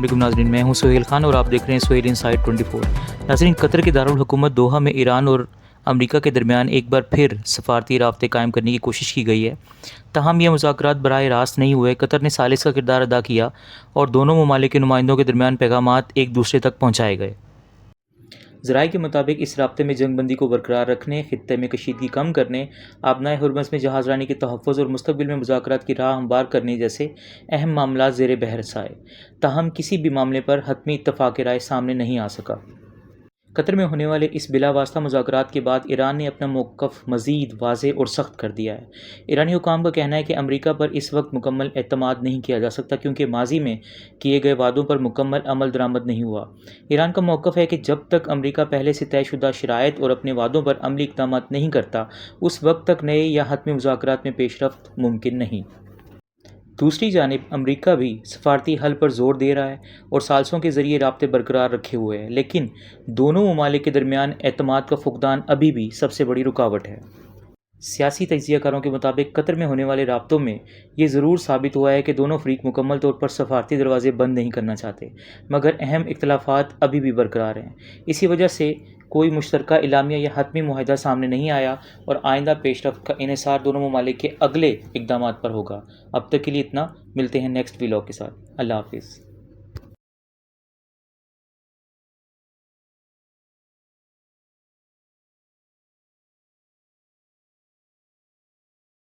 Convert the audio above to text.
वालेकुम नाज़रीन, मैं हूं सुहेल खान और आप देख रहे हैं सुहेल इनसाइड 24। नाज़रीन, कतर के दारुल हुकूमत दोहा में ईरान और अमेरिका के दरमियान एक बार फिर सफारती राब्ते कायम करने की कोशिश की गई है। ताहम यह मुज़ाकरात बराह रास्त नहीं हुए। कतर ने सालिस का किरदार अदा किया और दोनों ममालिक के नुमाइंदों के दरमियान पैगामात एक दूसरे तक पहुँचाए गए। ज़राए के मुताबिक इस राब्ते में जंग बंदी को बरकरार रखने, खित्ते में कशीदगी कम करने, आबनाए हुर्मस में जहाज़रानी के तहफ़्फ़ुज़ और मुस्तक़बिल में मुज़ाकरात की राह हमवार करने जैसे अहम मामलात ज़ेर बहस आए। ताहम किसी भी मामले पर हतमी इत्तफ़ाक़ राय सामने नहीं आ सका। कतर में होने वाले इस बिलावास्ता मुज़ाकरात के बाद ईरान ने अपना मौक़िफ़ मज़ीद वाज़ेह और सख्त कर दिया है। ईरानी हुकाम का कहना है कि अमेरिका पर इस वक्त मुकम्मल एतमाद नहीं किया जा सकता, क्योंकि माजी में किए गए वादों पर मुकम्मल अमल दरामद नहीं हुआ। ईरान का मौक़िफ़ है कि जब तक अमेरिका पहले से तयशुदा शराइत और अपने वादों पर अमली इक़दामात नहीं करता, उस वक्त तक नए या हतमी मुज़ाकरात में पेशरफ़्त मुमकिन नहीं। दूसरी जानिब अमेरिका भी सफारती हल पर ज़ोर दे रहा है और सालसों के ज़रिए राब्ते बरकरार रखे हुए है, लेकिन दोनों ममालिक के दरमियान एतमाद का फुक़दान अभी भी सबसे बड़ी रुकावट है। सियासी तज्ज़ियाकारों के मुताबिक कतर में होने वाले राब्तों में ये ज़रूर साबित हुआ है कि दोनों फ़रीक मुकम्मल तौर पर सफारती दरवाज़े बंद नहीं करना चाहते, मगर अहम इख्तलाफात अभी भी बरकरार हैं। इसी वजह से कोई मुश्तरका इलामिया या हतमी मुआहदा सामने नहीं आया और आइंदा पेशरफ्त का इन्हिसार दोनों ममालिक के अगले इक़दामात पर होगा। अब तक के लिए इतना। मिलते हैं नेक्स्ट व्लॉग के साथ। अल्लाह हाफ़िज़।